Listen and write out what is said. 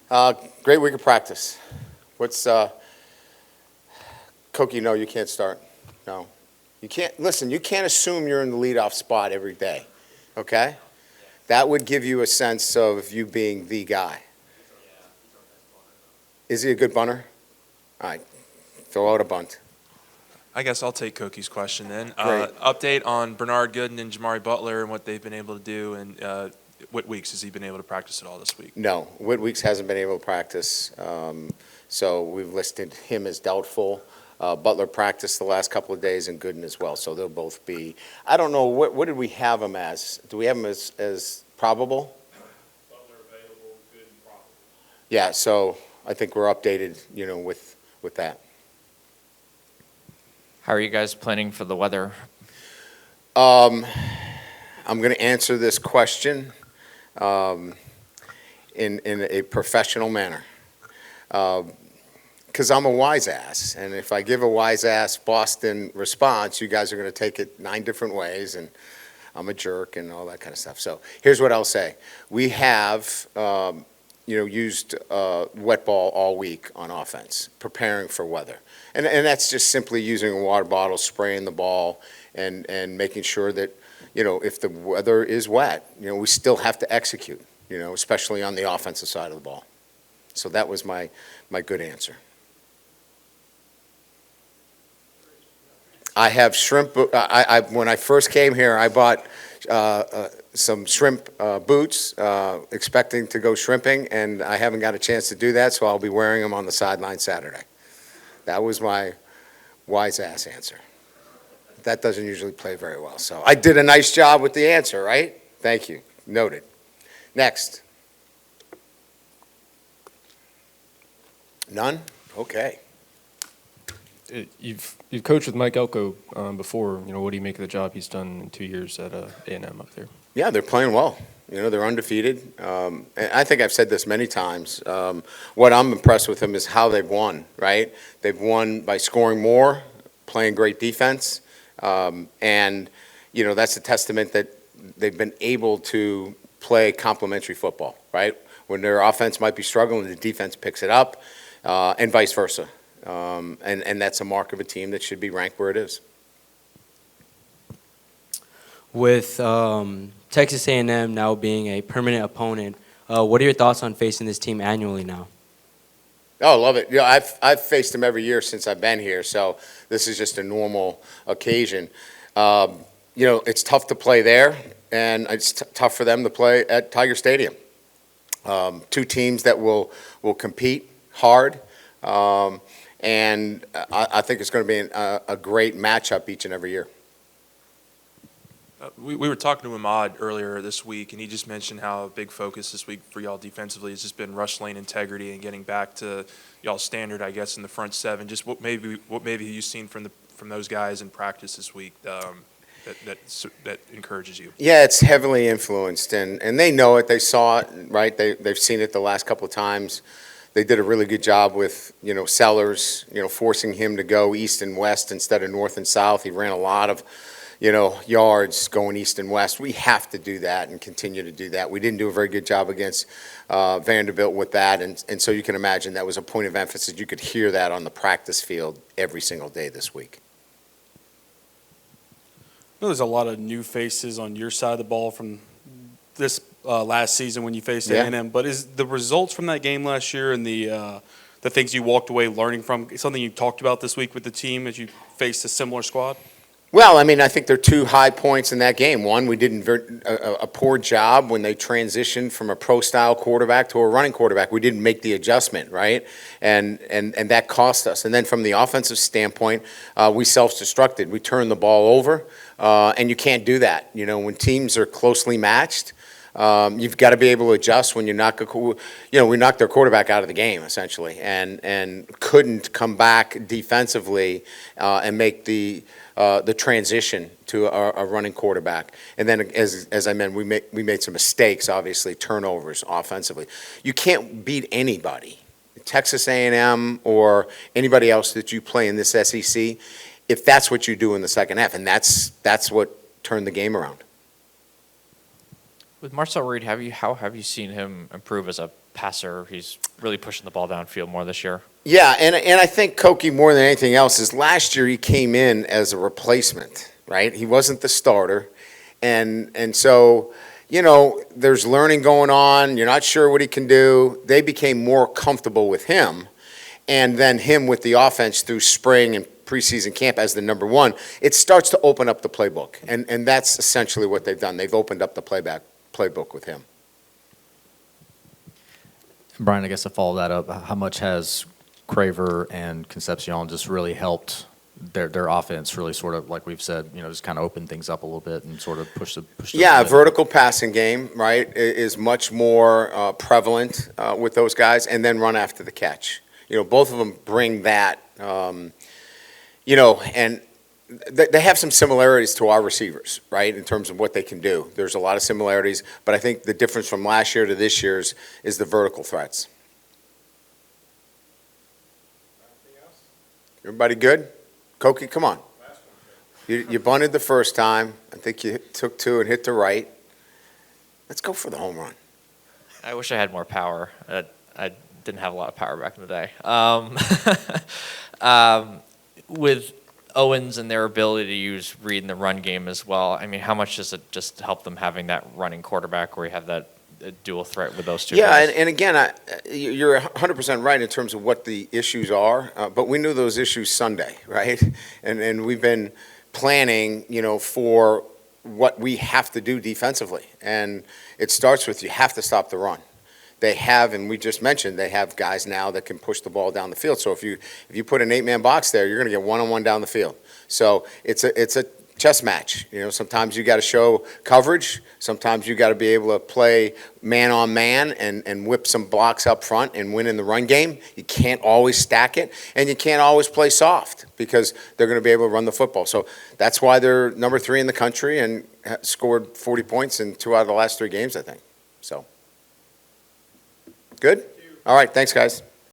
Great week of practice. What's, Koki, no, you can't start. No. You can't, listen, you can't assume you're in the leadoff spot every day, okay? That would give you a sense of you being the guy. Is he a good bunter? All right, throw out a bunt. I guess I'll take Cookie's question then. Great. Update on Bernard Gooden and Jamari Butler and what they've been able to do, and what weeks has he been able to practice at all this week? No, Whit Weeks hasn't been able to practice, so we've listed him as doubtful. Butler practiced the last couple of days and Gooden as well, so they'll both be, I don't know, what did we have him as? Do we have him as probable? Butler available, Gooden probable. Yeah, so I think we're updated, with that. How are you guys planning for the weather? I'm going to answer this question in a professional manner. Because I'm a wise ass, and if I give a wise ass Boston response, you guys are going to take it 9 different ways, and I'm a jerk and all that kind of stuff. So here's what I'll say. We have, used wet ball all week on offense, preparing for weather. And that's just simply using a water bottle, spraying the ball, and making sure that, if the weather is wet, we still have to execute, especially on the offensive side of the ball. So that was my good answer. I have shrimp. When I first came here, I bought some shrimp boots, expecting to go shrimping, and I haven't got a chance to do that, so I'll be wearing them on the sideline Saturday. That was my wise ass answer. That doesn't usually play very well, so I did a nice job with the answer, right? Thank you. Noted. Next. None? Okay. You've coached with Mike Elko before. What do you make of the job he's done in 2 years at A&M up there? Yeah, they're playing well. They're undefeated. And I think I've said this many times. What I'm impressed with them is how they've won, right? They've won by scoring more, playing great defense. And, that's a testament that they've been able to play complementary football, right? When their offense might be struggling, the defense picks it up, and vice versa. And that's a mark of a team that should be ranked where it is. With Texas A&M now being a permanent opponent, what are your thoughts on facing this team annually now? Oh, love it. I've faced them every year since I've been here, so this is just a normal occasion. It's tough to play there, and it's tough for them to play at Tiger Stadium. 2 teams that will compete hard. And I think it's going to be a great matchup each and every year. We were talking to Ahmad earlier this week, and he just mentioned how a big focus this week for y'all defensively has just been rush lane integrity and getting back to y'all's standard, I guess, in the front 7. Just what maybe you've seen from those guys in practice this week that encourages you. Yeah, it's heavily influenced, and they know it. They saw it, right? They've seen it the last couple of times. They did a really good job with, Sellers, forcing him to go east and west instead of north and south. He ran a lot of, yards going east and west. We have to do that and continue to do that. We didn't do a very good job against Vanderbilt with that, and so you can imagine that was a point of emphasis. You could hear that on the practice field every single day this week. There's a lot of new faces on your side of the ball from this last season when you faced Yeah. A&M, but is the results from that game last year and the things you walked away learning from something you talked about this week with the team as you faced a similar squad? Well, I think there are 2 high points in that game. One, we did a poor job when they transitioned from a pro-style quarterback to a running quarterback. We didn't make the adjustment, right? And that cost us. And then from the offensive standpoint, we self-destructed. We turned the ball over, and you can't do that. When teams are closely matched, you've got to be able to adjust when we knocked their quarterback out of the game, essentially, and couldn't come back defensively and make the transition to a running quarterback. And then, as I mentioned, we made some mistakes, obviously, turnovers offensively. You can't beat anybody, Texas A&M or anybody else that you play in this SEC, if that's what you do in the second half. And that's what turned the game around. With Marcel Reed, how have you seen him improve as a passer. He's really pushing the ball downfield more this year. Yeah, and I think Koki, more than anything else, is last year he came in as a replacement, right? He wasn't the starter. And so, you know, there's learning going on. You're not sure what he can do. They became more comfortable with him. And then him with the offense through spring and preseason camp as the number one, it starts to open up the playbook. And that's essentially what they've done. They've opened up the playbook with him. Brian, I guess to follow that up, how much has Craver and Concepcion just really helped their offense really sort of, like we've said, you know, just kind of open things up a little bit and sort of push the Yeah, vertical passing game, right, is much more prevalent with those guys, and then run after the catch. You know, both of them bring that, you know, and they have some similarities to our receivers, right, in terms of what they can do. There's a lot of similarities, but I think the difference from last year to this year's is the vertical threats. Anything else? Everybody good? Koki, come on. Last one, Joe. You bunted the first time. I think you took two and hit the right. Let's go for the home run. I wish I had more power. I didn't have a lot of power back in the day. With Owens and their ability to use read in the run game as well, I mean, how much does it just help them having that running quarterback where you have that dual threat with those two Yeah, guys? and again, you're 100% right in terms of what the issues are, but we knew those issues Sunday, right? And we've been planning, you know, for what we have to do defensively. And it starts with you have to stop the run. They have, and we just mentioned, they have guys now that can push the ball down the field. So if you put an 8-man box there, you're going to get one-on-one down the field. So it's a chess match. You know, sometimes you got to show coverage. Sometimes you got to be able to play man on man and whip some blocks up front and win in the run game. You can't always stack it, and you can't always play soft because they're going to be able to run the football. So that's why they're number 3 in the country and scored 40 points in 2 out of the last 3 games, I think. So. Good? All right, thanks, guys.